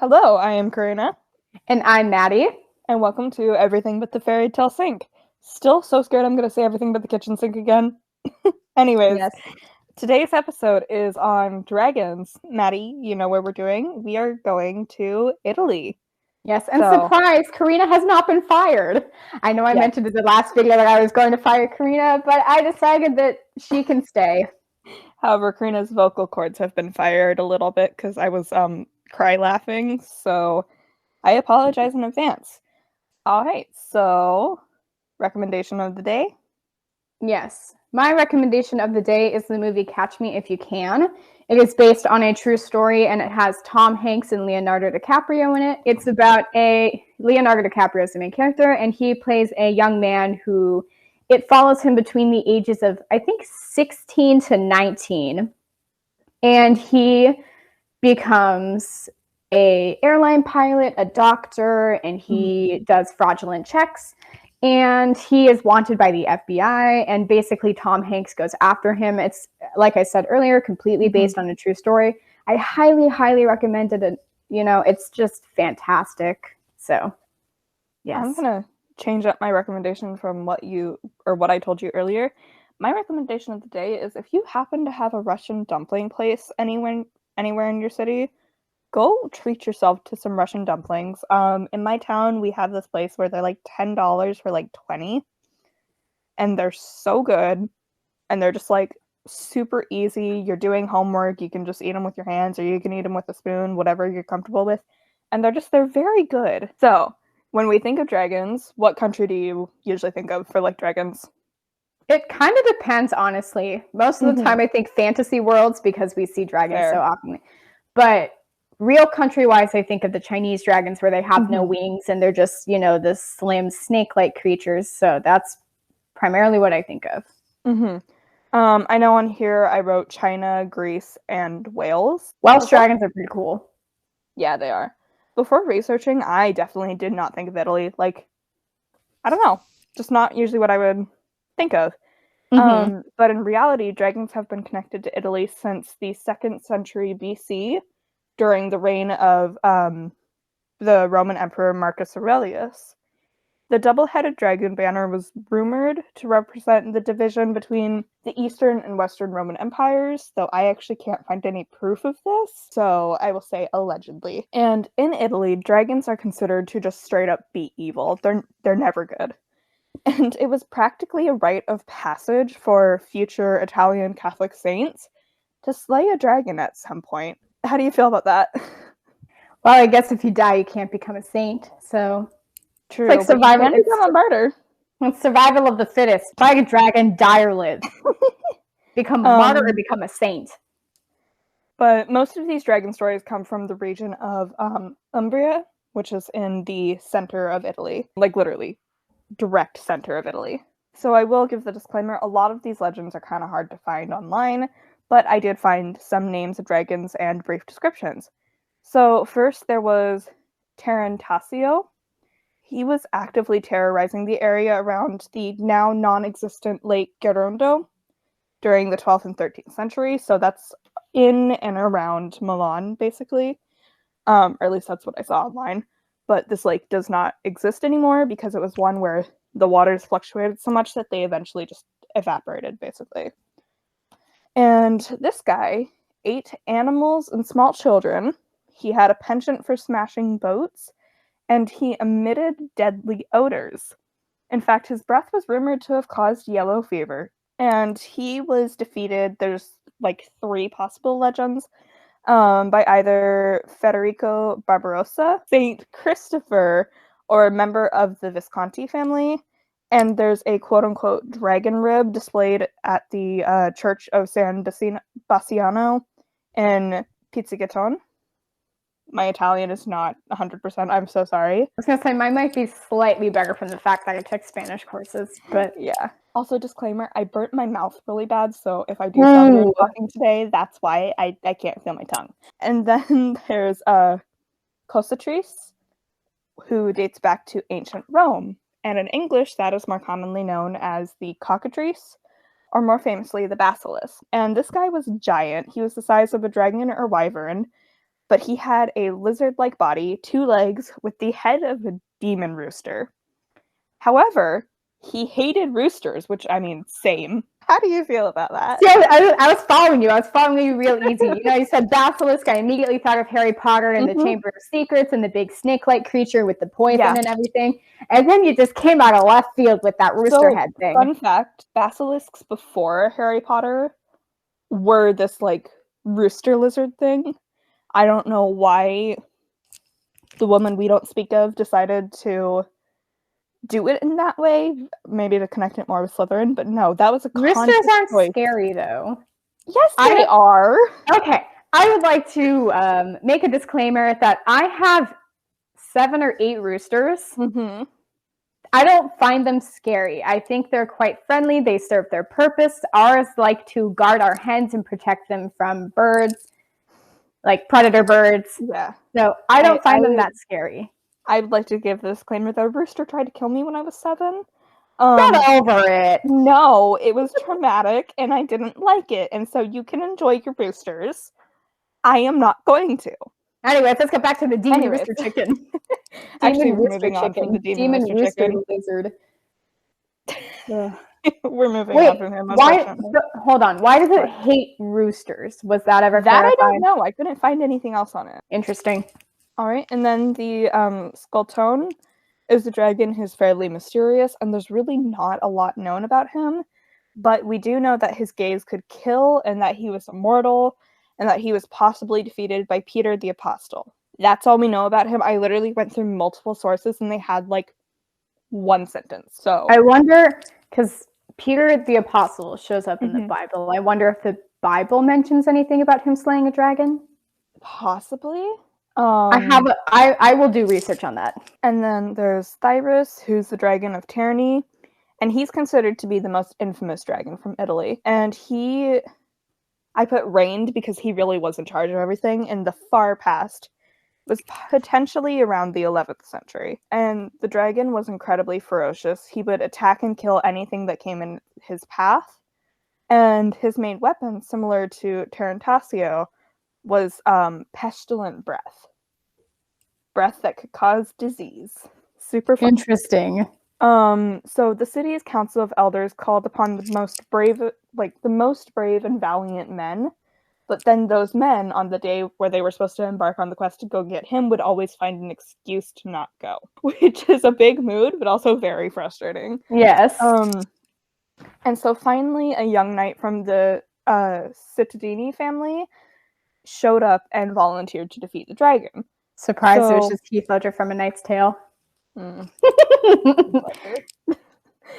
Hello, I am Karina, And I'm Maddie. and welcome to Everything But the Fairy Tale Sink. Still so scared I'm going to say everything but the kitchen sink again. Anyways, Yes. today's episode is on dragons. Maddie, you know where we're doing? We are going to Italy. Yes, and So, surprise, Karina has not been fired. I know I yes. mentioned in the last video that I was going to fire Karina, but I decided that she can stay. However, Karina's vocal cords have been fired a little bit because I was cry laughing, so I apologize in advance. All right, so recommendation of the day? Yes. My recommendation of the day is the movie Catch Me If You Can. It is based on a true story and it has Tom Hanks and Leonardo DiCaprio in it. It's about Leonardo DiCaprio is the main character, and he plays a young man who it follows him between the ages of, I think, 16 to 19. And he becomes a airline pilot, a doctor, and he does fraudulent checks. And he is wanted by the FBI, and basically Tom Hanks goes after him. It's, like I said earlier, completely based on a true story. I highly, highly recommend it. It's just fantastic. So, yes. I'm gonna change up my recommendation from what I told you earlier. My recommendation of the day is if you happen to have a Russian dumpling place anywhere in your city, go treat yourself to some Russian dumplings. In my town, we have this place where they're like $10 for like 20, and they're so good, and they're just like super easy. You're doing homework, you can just eat them with your hands, or you can eat them with a spoon, whatever you're comfortable with, and they're very good. So, when we think of dragons, what country do you usually think of for like dragons? It kind of depends, honestly. Most of the time, I think fantasy worlds because we see dragons so often. But real country-wise, I think of the Chinese dragons where they have no wings and they're just, this slim snake-like creatures. So that's primarily what I think of. I know on here I wrote China, Greece, and Wales. Welsh dragons are pretty cool. Yeah, they are. Before researching, I definitely did not think of Italy. Like, I don't know, just not usually what I would think of. But in reality, dragons have been connected to Italy since the 2nd century BC, during the reign of the Roman Emperor Marcus Aurelius. The double-headed dragon banner was rumored to represent the division between the Eastern and Western Roman empires, though I actually can't find any proof of this, so I will say allegedly. And in Italy, dragons are considered to just straight up be evil. They're never good. And it was practically a rite of passage for future Italian Catholic saints to slay a dragon at some point. How do you feel about that? Well, I guess if you die, you can't become a saint. So True, it's like survival. But you can become a martyr. It's survival of the fittest. Fight a dragon, die or live. Become a martyr or become a saint. But most of these dragon stories come from the region of Umbria, which is in the center of Italy. Like, literally, direct center of Italy. So I will give the disclaimer, a lot of these legends are kind of hard to find online, but I did find some names of dragons and brief descriptions. So first there was Tarantasio. He was actively terrorizing the area around the now non-existent Lake Gerondo during the 12th and 13th century, so that's in and around Milan, basically. Or at least that's what I saw online. But this lake does not exist anymore because it was one where the waters fluctuated so much that they eventually just evaporated, basically. And this guy ate animals and small children. He had a penchant for smashing boats, and he emitted deadly odors. In fact, his breath was rumored to have caused yellow fever, and he was defeated. There's like 3 possible legends. By either Federico Barbarossa, Saint Christopher, or a member of the Visconti family. And there's a quote-unquote dragon rib displayed at the Church of San Bassiano in Pizzighettone. My Italian is not 100%. I'm so sorry. I was going to say, mine might be slightly better from the fact that I took Spanish courses, but... Yeah. Also, disclaimer, I burnt my mouth really bad, so if I do sound weird talking today, that's why I can't feel my tongue. And then there's Cossatrice, who dates back to ancient Rome. And in English, that is more commonly known as the cockatrice, or more famously, the basilisk. And this guy was giant. He was the size of a dragon or wyvern, but he had a lizard-like body, 2 legs, with the head of a demon rooster. However, he hated roosters, which, I mean, same. How do you feel about that? Yeah, I was following you. I was following you real easy. You know, you said basilisk. I immediately thought of Harry Potter and the Chamber of Secrets and the big snake-like creature with the poison and everything. And then you just came out of left field with that rooster head thing. Fun fact, basilisks before Harry Potter were this, like, rooster lizard thing. I don't know why the woman we don't speak of decided to do it in that way, maybe to connect it more with Slytherin, but no, that was a roosters aren't choice. Scary though. Yes, they are. Okay, I would like to make a disclaimer that I have 7 or 8 roosters. I don't find them scary. I think they're quite friendly. They serve their purpose. Ours like to guard our hens and protect them from birds, like predator birds. Yeah. So I don't find them that scary. I'd like to give the disclaimer that a rooster tried to kill me when I was 7. Get over it. No, it was traumatic and I didn't like it. And so you can enjoy your roosters. I am not going to. Anyways, let's get back to the demon rooster chicken. Actually, we're moving on from the demon rooster chicken. Lizard. We're moving on from him. Hold on. Why does it hate roosters? Was that ever clarified? I don't know. I couldn't find anything else on it. Interesting. All right, and then the Skulltone is a dragon who's fairly mysterious, and there's really not a lot known about him, but we do know that his gaze could kill, and that he was immortal, and that he was possibly defeated by Peter the Apostle. That's all we know about him. I literally went through multiple sources, and they had, like, 1 sentence, so... I wonder, because Peter the Apostle shows up in the Bible, I wonder if the Bible mentions anything about him slaying a dragon? Possibly. I will do research on that. And then there's Thyrus, who's the dragon of tyranny, and he's considered to be the most infamous dragon from Italy. And I put reigned because he really was in charge of everything in the far past. It was potentially around the 11th century. And the dragon was incredibly ferocious. He would attack and kill anything that came in his path. And his main weapon, similar to Tarantasio, was pestilent breath. Breath that could cause disease. Super fun. Interesting. So the city's council of elders called upon the most brave and valiant men, but then those men, on the day where they were supposed to embark on the quest to go get him, would always find an excuse to not go, which is a big mood, but also very frustrating. Yes. And so finally, a young knight from the Cittadini family showed up and volunteered to defeat the dragon. Surprise, it was just Heath Ledger from A Knight's Tale. But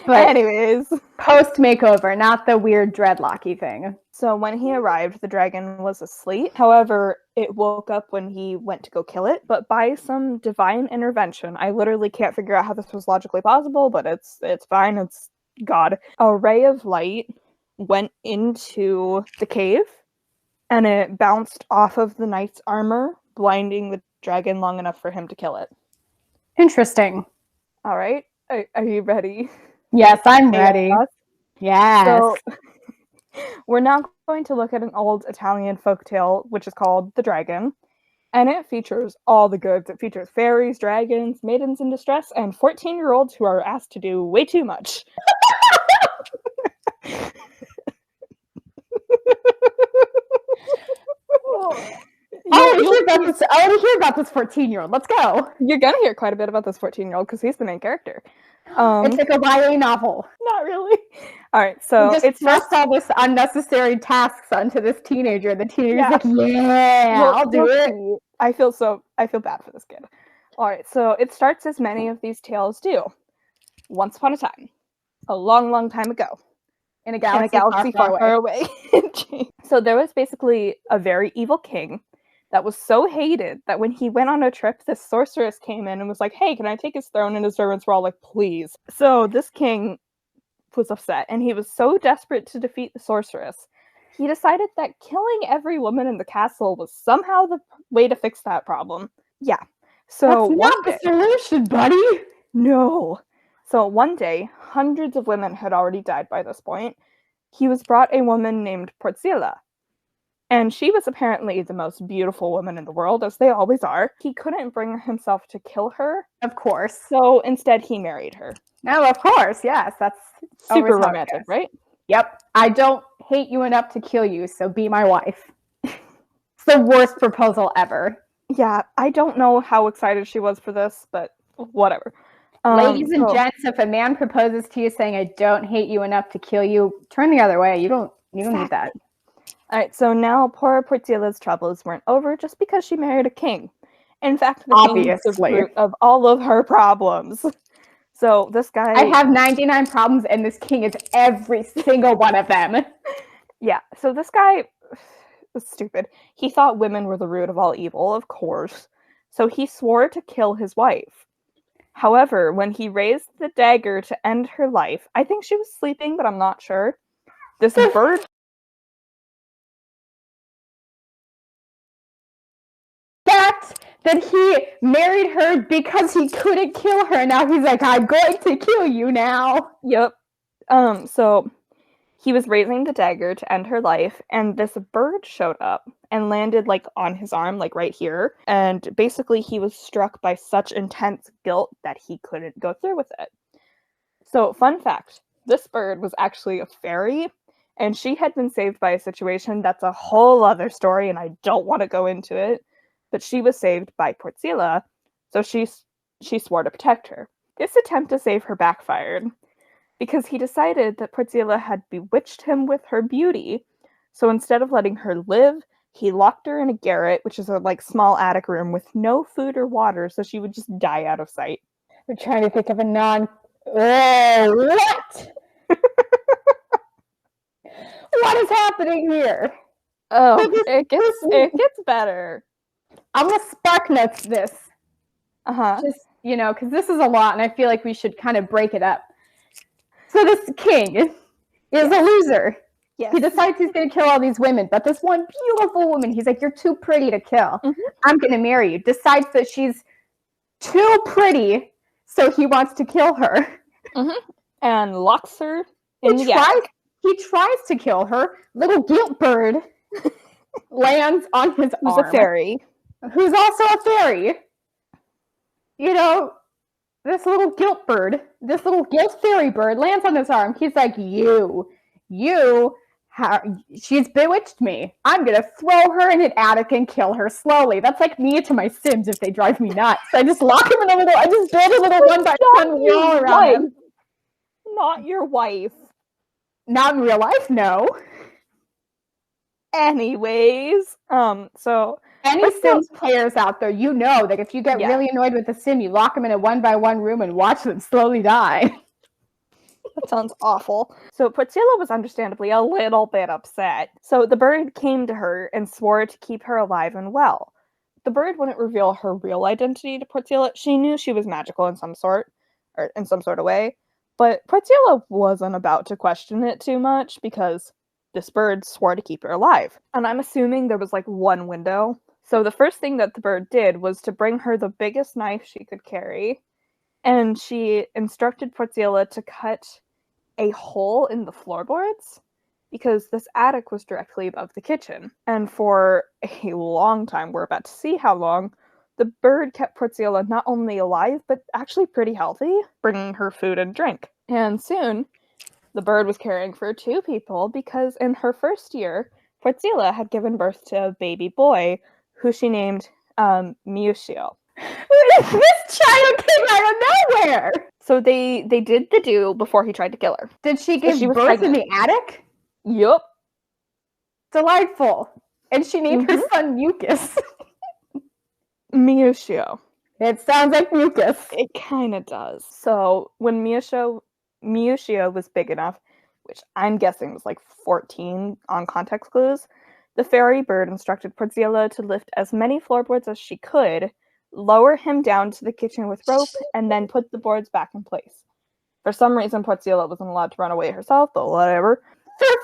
anyways, post makeover, not the weird dreadlocky thing. So when he arrived, the dragon was asleep. However, it woke up when he went to go kill it. But by some divine intervention, I literally can't figure out how this was logically possible, but it's fine. It's God. A ray of light went into the cave, and it bounced off of the knight's armor, blinding the dragon long enough for him to kill it. Interesting. All right. Are you ready? Yes, I'm ready. Yes. So, we're now going to look at an old Italian folktale, which is called The Dragon. And it features all the goods. It features fairies, dragons, maidens in distress, and 14-year-olds who are asked to do way too much. I want to hear about this 14-year-old. Let's go. You're going to hear quite a bit about this 14-year-old because he's the main character. It's like a YA novel. Not really. All right, so it's just all this unnecessary tasks onto this teenager. The teenager's like, I'll do it. I feel bad for this kid. All right, so it starts as many of these tales do. Once upon a time, a long, long time ago, in a galaxy far, far away. So there was basically a very evil king that was so hated that when he went on a trip, this sorceress came in and was like, hey, can I take his throne? And his servants were all like, please. So this king was upset, and he was so desperate to defeat the sorceress, he decided that killing every woman in the castle was somehow the way to fix that problem. Yeah. So that's not the solution, buddy. No. So one day, hundreds of women had already died by this point. He was brought a woman named Portzilla. And she was apparently the most beautiful woman in the world, as they always are. He couldn't bring himself to kill her. Of course. So instead, he married her. No, of course. Yes, that's super romantic, right? Yep. I don't hate you enough to kill you, so be my wife. It's the worst proposal ever. Yeah, I don't know how excited she was for this, but whatever. Ladies and gents, if a man proposes to you saying, I don't hate you enough to kill you, turn the other way. You don't need that. All right, so now poor Porzilla's troubles weren't over just because she married a king. In fact, the king is the root of all of her problems. So this guy... I have 99 problems, and this king is every single one of them. Yeah, so this guy was stupid. He thought women were the root of all evil, of course. So he swore to kill his wife. However, when he raised the dagger to end her life, I think she was sleeping, but I'm not sure. This bird... that he married her because he couldn't kill her. Now he's like, I'm going to kill you now. Yep. So he was raising the dagger to end her life, and this bird showed up and landed like on his arm, like right here. And basically he was struck by such intense guilt that he couldn't go through with it. So fun fact, this bird was actually a fairy, and she had been saved by a situation that's a whole other story, and I don't want to go into it. But she was saved by Portzilla, so she swore to protect her. This attempt to save her backfired, because he decided that Portzilla had bewitched him with her beauty, so instead of letting her live, he locked her in a garret, which is a small attic room with no food or water, so she would just die out of sight. We're trying to think of a Oh, what? What is happening here? Oh, it gets better. I'm going to spark notes this. Just, because this is a lot, and I feel like we should kind of break it up. So this king is a loser. Yes. He decides he's going to kill all these women, but this one beautiful woman, he's like, you're too pretty to kill. Mm-hmm. I'm going to marry you. Decides that she's too pretty, so he wants to kill her. Mm-hmm. And locks her in the attic. He tries to kill her. Little guilt bird lands on his arm. Who's a fairy. Who's also a fairy. This little guilt fairy bird lands on his arm. He's like, she's bewitched me. I'm going to throw her in an attic and kill her slowly. That's like me to my Sims if they drive me nuts. I just lock him in I just build a little one by one wall around him. Not your wife. Not in real life, no. Anyways, so... Any Sims players out there, that if you get really annoyed with a Sim, you lock them in a one-by-one room and watch them slowly die. That sounds awful. So Portzilla was understandably a little bit upset. So the bird came to her and swore to keep her alive and well. The bird wouldn't reveal her real identity to Portzilla. She knew she was magical in some sort of way. But Portzilla wasn't about to question it too much because this bird swore to keep her alive. And I'm assuming there was one window. So the first thing that the bird did was to bring her the biggest knife she could carry. And she instructed Portzilla to cut a hole in the floorboards because this attic was directly above the kitchen. And for a long time, we're about to see how long, the bird kept Portzilla not only alive, but actually pretty healthy, bringing her food and drink. And soon, the bird was caring for 2 people because in her first year, Portzilla had given birth to a baby boy who she named Miuccio. This child came out of nowhere! So they did the do before he tried to kill her. Did she give birth in the attic? Yup. Delightful. And she named her son Mucus. Miuccio. It sounds like mucus. It kind of does. So when Miuccio was big enough, which I'm guessing was 14 on context clues, the fairy bird instructed Portzilla to lift as many floorboards as she could, lower him down to the kitchen with rope, and then put the boards back in place. For some reason, Portzilla wasn't allowed to run away herself, but whatever.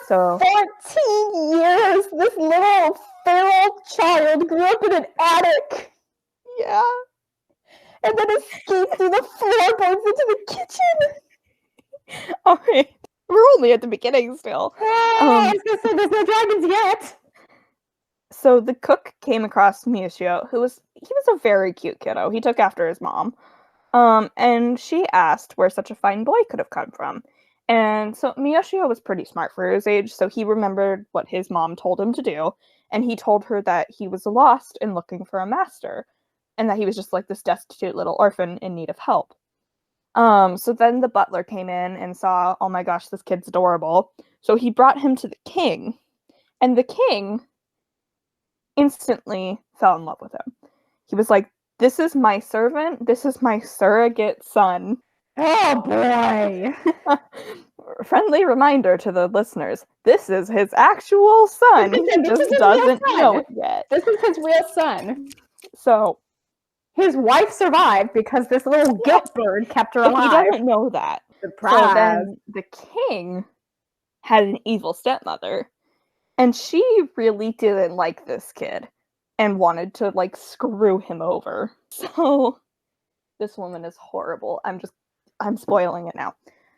For 14 years, this little feral child grew up in an attic. Yeah. And then escaped through the floorboards into the kitchen. All right. We're only at the beginning still. I was going to say there's no dragons yet. So the cook came across Miyashio, he was a very cute kiddo. He took after his mom. And she asked where such a fine boy could have come from. And so Miyashio was pretty smart for his age, so he remembered what his mom told him to do, and he told her that he was lost and looking for a master, and that he was just like this destitute little orphan in need of help. So then the butler came in and saw, oh my gosh, this kid's adorable. So he brought him to the king, and the king instantly fell in love with him. He was like, this is my servant, this is my surrogate son. Oh boy. Friendly reminder to the listeners, this is his actual son. He just doesn't know it yet. This is his real son. So his wife survived because this little gilt bird kept her alive. He doesn't know that. Surprise. So then the king had an evil stepmother, and she really didn't like this kid and wanted to like screw him over. So this woman is horrible. I'm spoiling it now.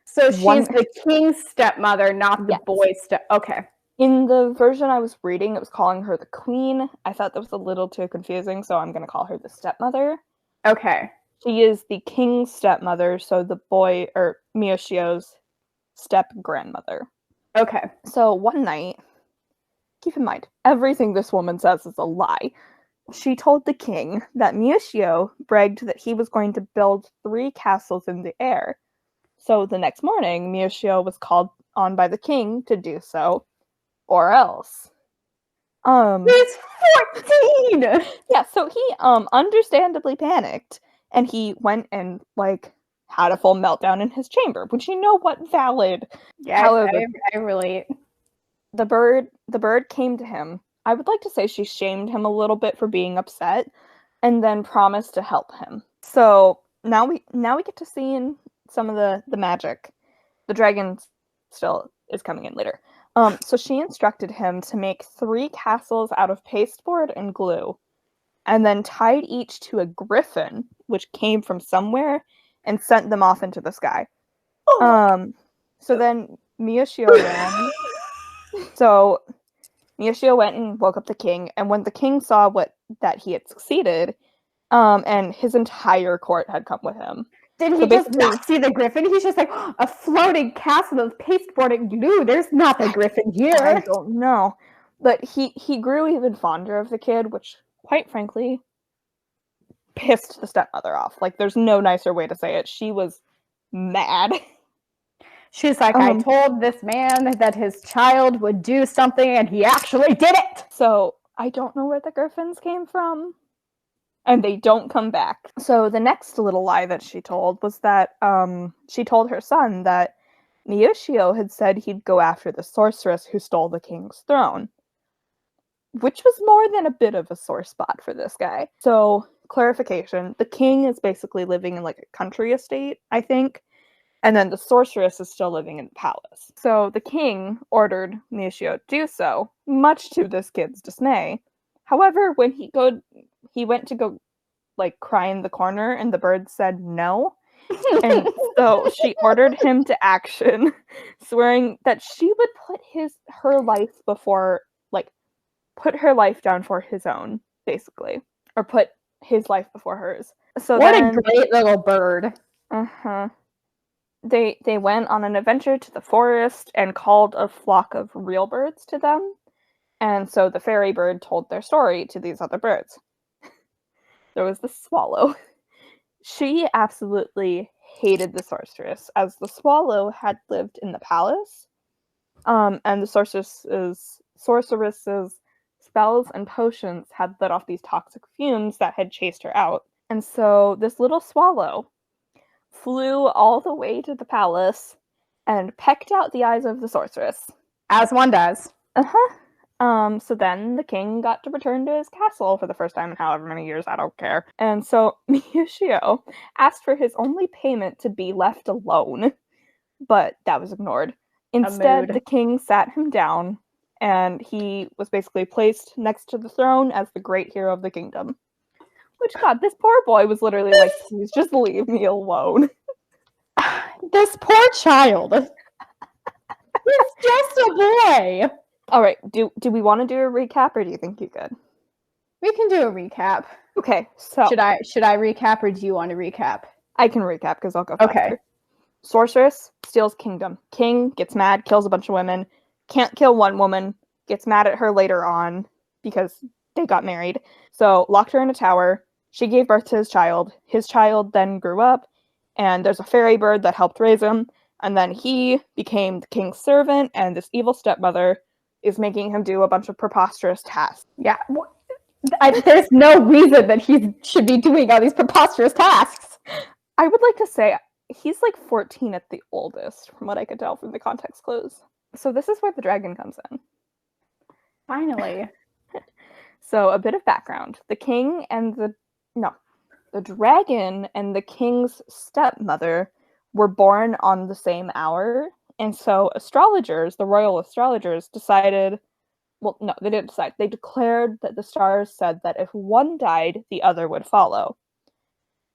So she's the king's stepmother, not the boy's okay. In the version I was reading, it was calling her the queen. I thought that was a little too confusing, so I'm going to call her the stepmother. Okay. She is the king's stepmother, so the boy, or Miyashio's step-grandmother. Okay. So one night, keep in mind, everything this woman says is a lie. She told the king that Miyashio bragged that he was going to build 3 castles in the air. So the next morning, Miyashio was called on by the king to do so, or else. He's 14! Yeah, so he understandably panicked, and he went and like had a full meltdown in his chamber, which you know what, valid. Yeah, however, I relate. The bird came to him. I would like to say she shamed him a little bit for being upset, and then promised to help him. So now we get to see in some of the magic. The dragon still is coming in later. So she instructed him to make 3 castles out of pasteboard and glue, and then tied each to a griffin, which came from somewhere, and sent them off into the sky. So then Miyashio ran. So Miyashio went and woke up the king, and when the king saw that he had succeeded, and his entire court had come with him. Did he just not see the griffin? He's just like, a floating castle of pasteboard and glue. There's not the griffin here. I don't know. But he grew even fonder of the kid, which, quite frankly, pissed the stepmother off. Like, there's no nicer way to say it. She was mad. She's like, I told this man that his child would do something, and he actually did it! So, I don't know where the griffins came from. And they don't come back. So the next little lie that she told was that she told her son that Miyashio had said he'd go after the sorceress who stole the king's throne, which was more than a bit of a sore spot for this guy. So, clarification, the king is basically living in like a country estate, I think, and then the sorceress is still living in the palace. So the king ordered Miyashio to do so, much to this kid's dismay. However, when he went to go like cry in the corner, and the bird said no. And so she ordered him to action, swearing that she would put her life down for his own, basically. Or put his life before hers. So what a great little bird. They went on an adventure to the forest and called a flock of real birds to them. And so the fairy bird told their story to these other birds. There was the swallow. She absolutely hated the sorceress, as the swallow had lived in the palace, and the sorceress's spells and potions had let off these toxic fumes that had chased her out. And so this little swallow flew all the way to the palace and pecked out the eyes of the sorceress. As one does. So then the king got to return to his castle for the first time in however many years, I don't care. And so Miyashio asked for his only payment to be left alone, but that was ignored. Instead, the king sat him down, and he was basically placed next to the throne as the great hero of the kingdom. Which, God, this poor boy was literally like, please just leave me alone. This poor child. He's just a boy. All right. Do we want to do a recap, or do you think you could? We can do a recap. Okay. So Should I recap, or do you want to recap? I can recap because I'll go faster. Okay. Sorceress steals kingdom. King gets mad, kills a bunch of women. Can't kill one woman. Gets mad at her later on because they got married. So locked her in a tower. She gave birth to his child. His child then grew up, and there's a fairy bird that helped raise him. And then he became the king's servant, and this evil stepmother is making him do a bunch of preposterous tasks. Yeah. There's no reason that he should be doing all these preposterous tasks. I would like to say he's like 14 at the oldest, from what I could tell from the context clues. So this is where the dragon comes in. Finally. So a bit of background. The dragon and the king's stepmother were born on the same hour. And so astrologers, the royal astrologers, decided, well, no, they didn't decide. They declared that the stars said that if one died, the other would follow.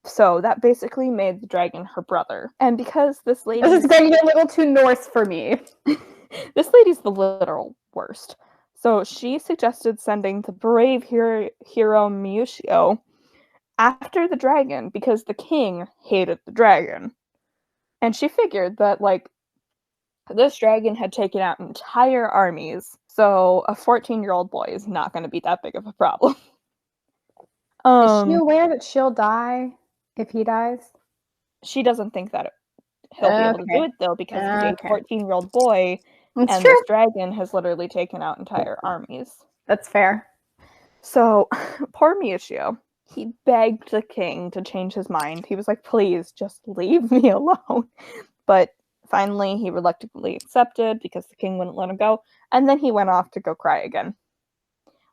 So that basically made the dragon her brother. And because this lady... This is getting a little too Norse for me. This lady's the literal worst. So she suggested sending the brave hero Miuccio after the dragon because the king hated the dragon. And she figured that, like, this dragon had taken out entire armies, so a 14-year-old boy is not going to be that big of a problem. Is she aware that she'll die if he dies? She doesn't think that he'll be able to do it, though, because he's a 14-year-old boy, That's and true. this dragon has literally taken out entire armies. That's fair. So, poor Miuccio, he begged the king to change his mind. He was like, please, just leave me alone. But finally, he reluctantly accepted because the king wouldn't let him go, and then he went off to go cry again.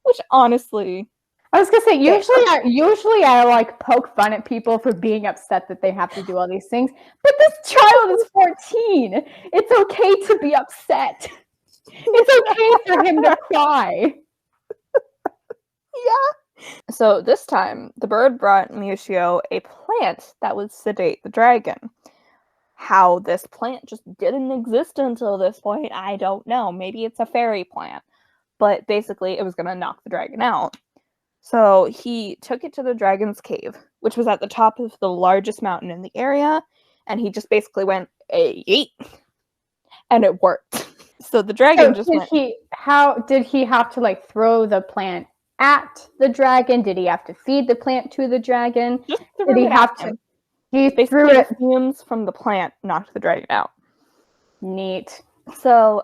Which, honestly... I was gonna say, usually I like poke fun at people for being upset that they have to do all these things, but this child is 14. It's okay to be upset. It's okay for him to cry. Yeah. So this time, the bird brought Miuccio a plant that would sedate the dragon. How this plant just didn't exist until this point, I don't know. Maybe it's a fairy plant. But basically, it was going to knock the dragon out. So he took it to the dragon's cave, which was at the top of the largest mountain in the area, and he just basically went, hey, yeet, and it worked. So the dragon How did he have to, like, throw the plant at the dragon? Did he have to feed the plant to the dragon? Just did he have to? He threw it. Fumes from the plant knocked the dragon out. Neat. So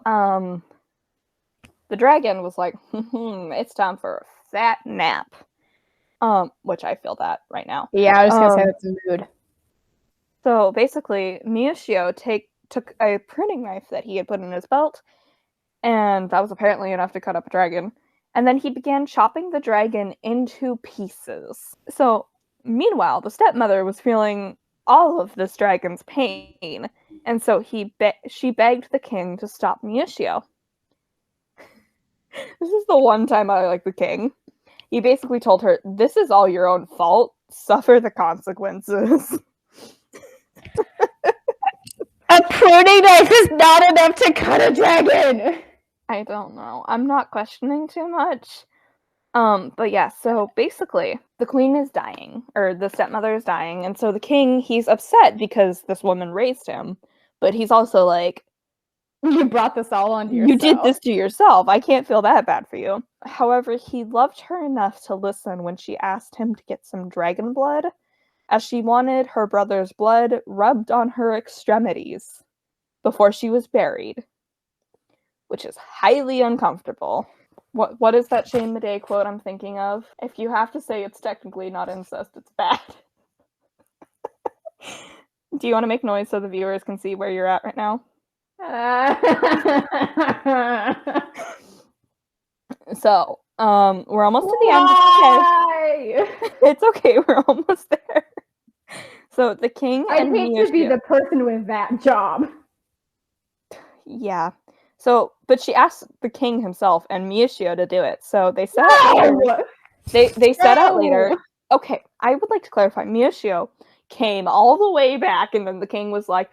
the dragon was like, it's time for a fat nap. Which I feel that right now. Yeah, I was gonna say that's a mood. So basically, Miuccio took a pruning knife that he had put in his belt, and that was apparently enough to cut up a dragon. And then he began chopping the dragon into pieces. So meanwhile, the stepmother was feeling all of this dragon's pain, and so she begged the king to stop Miuccio. This is the one time I like the king. He basically told her, this is all your own fault. Suffer the consequences. A pruning knife is not enough to cut a dragon! I don't know. I'm not questioning too much. But yeah, so basically, the queen is dying, or the stepmother is dying, and so the king, he's upset because this woman raised him, but he's also like, you brought this all onto yourself. You did this to yourself. I can't feel that bad for you. However, he loved her enough to listen when she asked him to get some dragon blood, as she wanted her brother's blood rubbed on her extremities before she was buried, which is highly uncomfortable. What is that Shane Madej quote I'm thinking of? If you have to say it's technically not incest, it's bad. Do you want to make noise so the viewers can see where you're at right now? So, we're almost to the end of the day. It's okay, we're almost there. So the king and I hate to be the person with that job. Yeah. So, but she asked the king himself and Miuccio to do it. So they set out later. They set out later. Okay, I would like to clarify. Miuccio came all the way back, and then the king was like,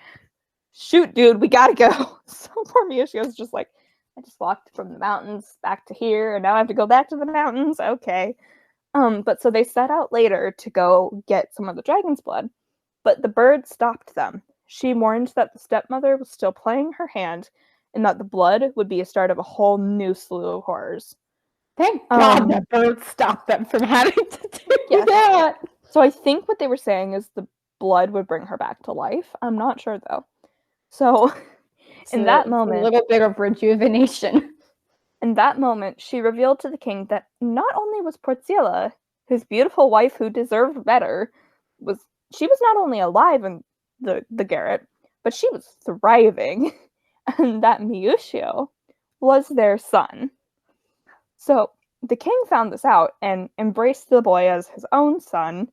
shoot, dude, we gotta go. So poor Miuccio's just like, I just walked from the mountains back to here, and now I have to go back to the mountains. Okay. But so they set out later to go get some of the dragon's blood, but the bird stopped them. She warned that the stepmother was still playing her hand, and that the blood would be a start of a whole new slew of horrors. Thank God the bird stopped them from having to do that. So I think what they were saying is the blood would bring her back to life. I'm not sure, though. So in that moment, a little bit of rejuvenation. In that moment, she revealed to the king that not only was Porziella, his beautiful wife who deserved better, she was not only alive in the garret, but she was thriving, and that Miuccio was their son. So the king found this out and embraced the boy as his own son,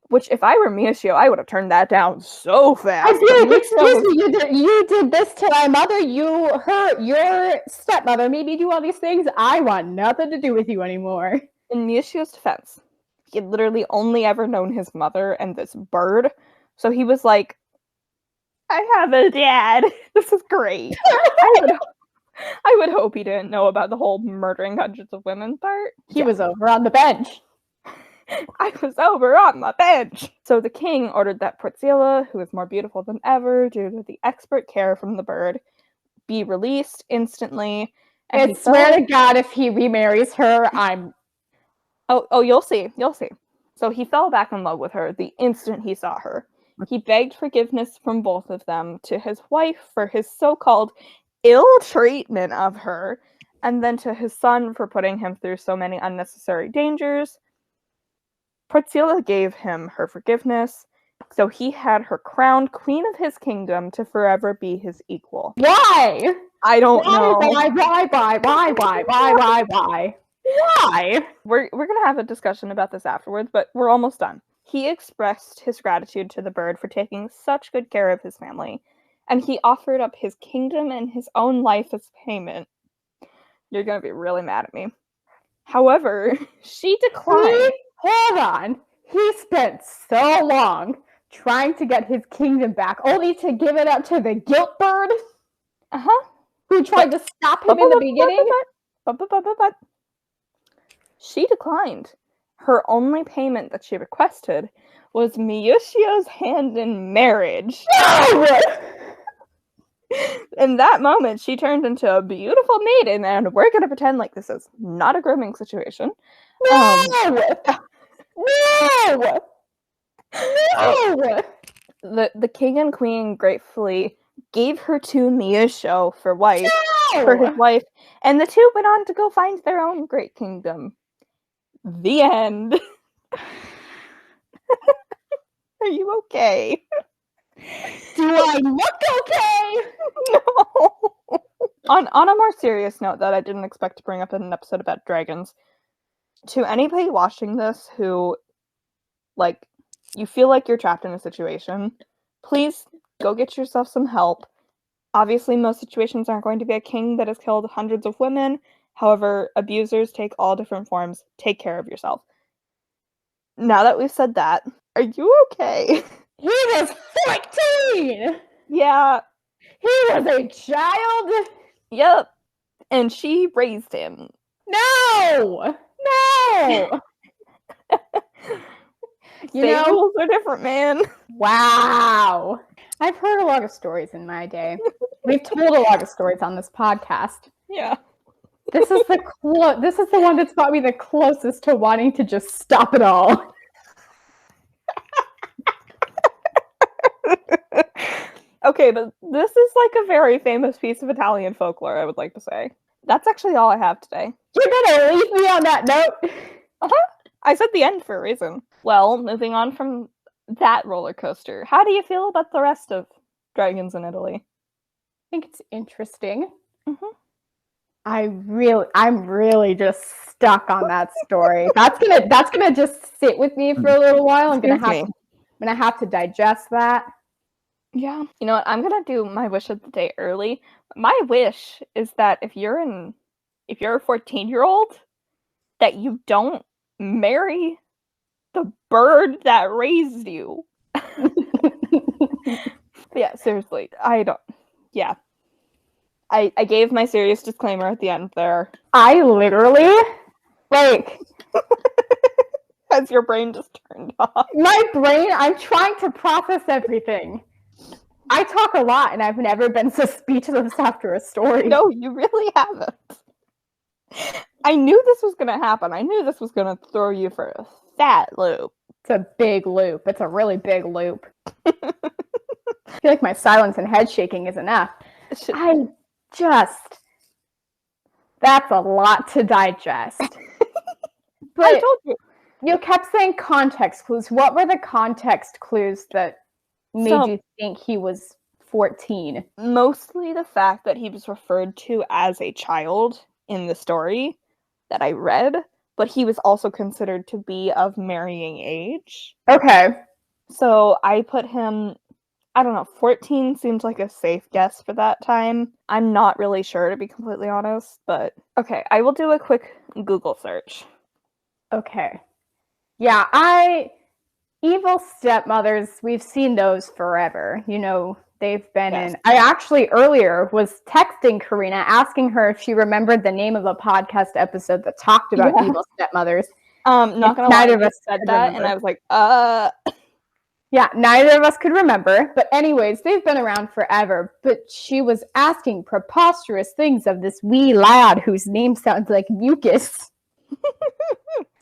which if I were Miuccio, I would have turned that down so fast. I'd be like, excuse me, you did this to my mother, you hurt your stepmother, made me do all these things, I want nothing to do with you anymore. In Miuccio's defense, he had literally only ever known his mother and this bird, so he was like, I have a dad. This is great. I would hope he didn't know about the whole murdering hundreds of women part. He was over on the bench. I was over on the bench. So the king ordered that Porziella, who is more beautiful than ever due to the expert care from the bird, be released instantly. And I swear to God, if he remarries her, I'm... Oh, you'll see. You'll see. So he fell back in love with her the instant he saw her. He begged forgiveness from both of them to his wife for his so-called ill treatment of her, and then to his son for putting him through so many unnecessary dangers. Porziella gave him her forgiveness, so he had her crowned queen of his kingdom to forever be his equal. Why? I don't know. Why? Why? We're gonna have a discussion about this afterwards, but we're almost done. He expressed his gratitude to the bird for taking such good care of his family, and he offered up his kingdom and his own life as payment. You're gonna be really mad at me. However, she declined. Hold on. He spent so long trying to get his kingdom back, only to give it up to the guilt bird? Who tried to stop him in the beginning? But she declined. Her only payment that she requested was Miuccio's hand in marriage. No! In that moment, she turned into a beautiful maiden, and we're going to pretend like this is not a grooming situation. No! No! No! The king and queen gratefully gave her to Miuccio for his wife, and the two went on to go find their own great kingdom. The end. Are you okay? Do I look okay? No. On a more serious note that I didn't expect to bring up in an episode about dragons, to anybody watching this who, like, you feel like you're trapped in a situation, please go get yourself some help. Obviously, most situations aren't going to be a king that has killed hundreds of women. However, abusers take all different forms. Take care of yourself. Now that we've said that, are you okay? He was 14! Yeah. He was a child? Yep. And she raised him. No! No! Rules are different, man. Wow. I've heard a lot of stories in my day. We've told a lot of stories on this podcast. Yeah. This is the one that's got me the closest to wanting to just stop it all. Okay, but this is like a very famous piece of Italian folklore, I would like to say. That's actually all I have today. You're gonna leave me on that note? I said the end for a reason. Well, moving on from that roller coaster, how do you feel about the rest of Dragons in Italy? I think it's interesting. Mm-hmm. I'm really just stuck on that story. That's gonna just sit with me for a little while. I'm gonna have to digest that. Yeah. You know what? I'm gonna do my wish of the day early. My wish is that if you're a 14-year-old, that you don't marry the bird that raised you. Yeah, seriously. Yeah. I gave my serious disclaimer at the end there. I literally, like... Has your brain just turned off? My brain, I'm trying to process everything. I talk a lot, and I've never been so speechless after a story. No, you really haven't. I knew this was going to happen. I knew this was going to throw you for a fat loop. It's a big loop. It's a really big loop. I feel like my silence and head shaking is enough. That's a lot to digest. But I told you. You kept saying context clues. What were the context clues that made you think he was 14? Mostly the fact that he was referred to as a child in the story that I read, but he was also considered to be of marrying age. Okay. So I put him, I don't know, 14 seems like a safe guess for that time. I'm not really sure, to be completely honest, but okay, I will do a quick Google search. Okay. Yeah, evil stepmothers, we've seen those forever. You know, they've been in... I actually earlier was texting Karina, asking her if she remembered the name of a podcast episode that talked about evil stepmothers. Not gonna lie, neither of us said that, remember. And I was like, Yeah, neither of us could remember. But anyways, they've been around forever. But she was asking preposterous things of this wee lad whose name sounds like mucus.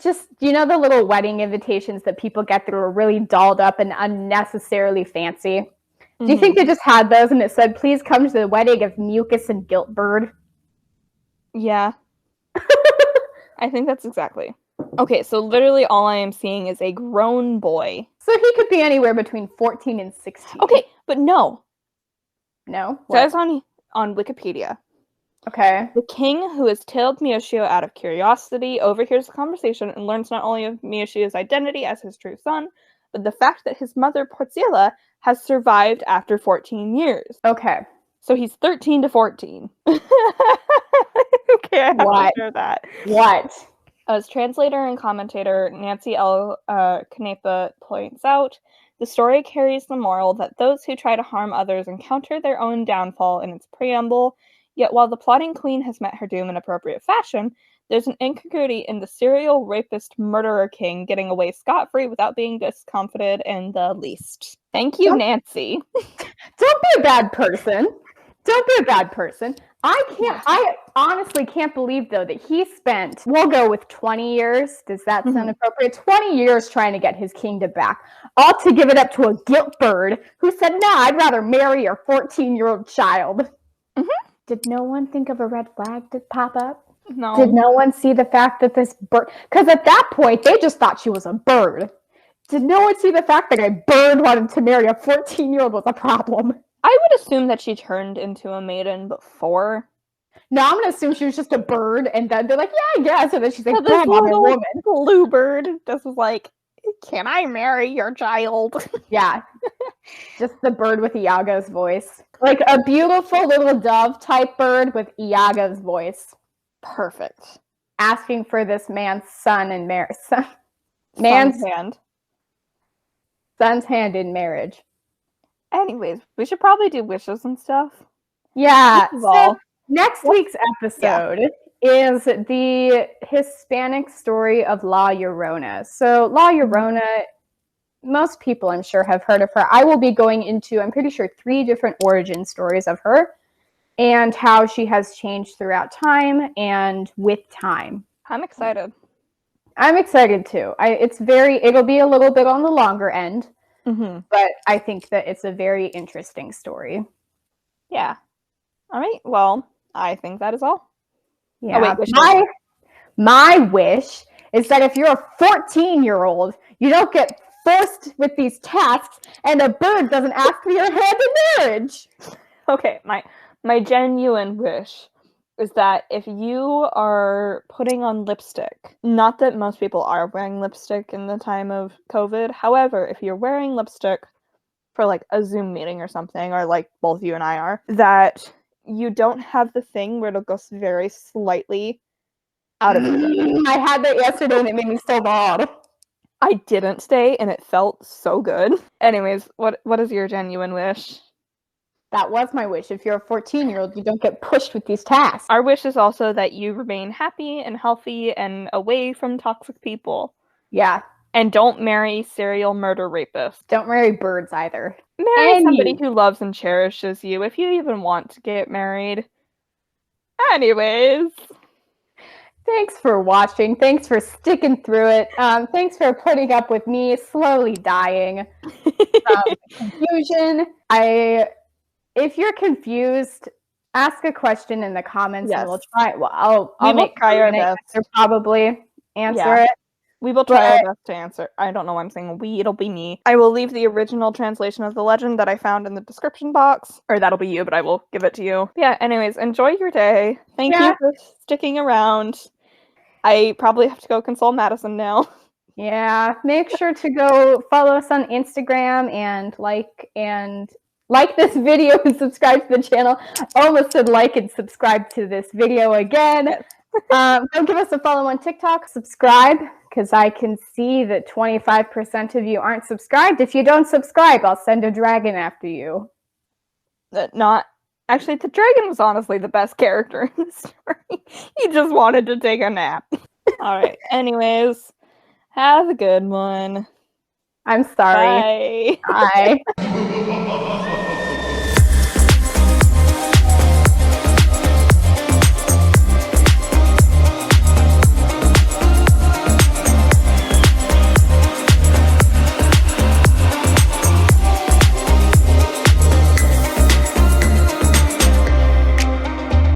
Just, you know, the little wedding invitations that people get that are really dolled up and unnecessarily fancy? Mm-hmm. Do you think they just had those and it said, please come to the wedding of Mucus and Giltbird? Yeah. I think that's exactly. Okay, so literally all I am seeing is a grown boy. So he could be anywhere between 14 and 16. Okay, but no. No? That is on Wikipedia. Okay. The king, who has tailed Miyoshio out of curiosity, overhears the conversation and learns not only of Miyoshio's identity as his true son, but the fact that his mother, Porziella, has survived after 14 years. Okay. So he's 13 to 14. Okay, I have to share that. What? As translator and commentator Nancy L. Canepa points out, the story carries the moral that those who try to harm others encounter their own downfall in its preamble. Yet while the plotting queen has met her doom in appropriate fashion, there's an incongruity in the serial rapist murderer king getting away scot-free without being discomfited in the least. Thank you, Nancy. Don't be a bad person. Don't be a bad person. I honestly can't believe, though, that he spent, we'll go with 20 years. Does that sound appropriate? 20 years trying to get his kingdom back. All to give it up to a guilt bird who said, no, I'd rather marry your 14-year-old child. Mm-hmm. Did no one think of a red flag to pop up? No. Did no one see the fact that this bird... Because at that point, they just thought she was a bird. Did no one see the fact that a bird wanted to marry a 14-year-old was a problem? I would assume that she turned into a maiden before. No, I'm going to assume she was just a bird, and then they're like, yeah, I guess. And then she's like, this little woman. Blue bird just was like, can I marry your child? Yeah. Just the bird with Iaga's voice. Like a beautiful little dove type bird with Iaga's voice. Perfect. Asking for this man's son in marriage. Son's hand in marriage. Anyways, we should probably do wishes and stuff. Yeah. So next week's episode is the Hispanic story of La Llorona. So La Llorona, most people I'm sure have heard of her. I will be going into, I'm pretty sure, 3 different origin stories of her and how she has changed throughout time and with time. I'm excited. I'm excited too. It'll be a little bit on the longer end, but I think that it's a very interesting story. Yeah. All right. Well, I think that is all. Yeah. Oh, wait, my wish is that if you're a 14-year-old, you don't get forced with these tasks and a bird doesn't ask for your hand in marriage. Okay, my genuine wish is that if you are putting on lipstick, not that most people are wearing lipstick in the time of COVID, however, if you're wearing lipstick for like a Zoom meeting or something, or like both you and I are, that you don't have the thing where it'll go very slightly out of your lip. I had that yesterday and it made me so mad. I didn't stay and it felt so good. Anyways, what is your genuine wish? That was my wish. If you're a 14-year-old, you don't get pushed with these tasks. Our wish is also that you remain happy and healthy and away from toxic people. Yeah. And don't marry serial murder rapists. Don't marry birds either. Marry somebody who loves and cherishes you, if you even want to get married. Anyways. Thanks for watching. Thanks for sticking through it. Thanks for putting up with me slowly dying from confusion. If you're confused, ask a question in the comments and we'll try. Well, I'll make our best. Probably answer it. We will try our best to answer. I don't know why I'm saying we, it'll be me. I will leave the original translation of the legend that I found in the description box. Or that'll be you, but I will give it to you. Yeah, anyways, enjoy your day. Thank you for sticking around. I probably have to go console Madison now. Yeah, make sure to go follow us on Instagram and like this video and subscribe to the channel. I almost said like and subscribe to this video again. Yes. Go give us a follow on TikTok. Subscribe, because I can see that 25% of you aren't subscribed. If you don't subscribe, I'll send a dragon after you. Actually, the dragon was honestly the best character in the story. He just wanted to take a nap. All right. Anyways, have a good one. I'm sorry. Bye. Bye.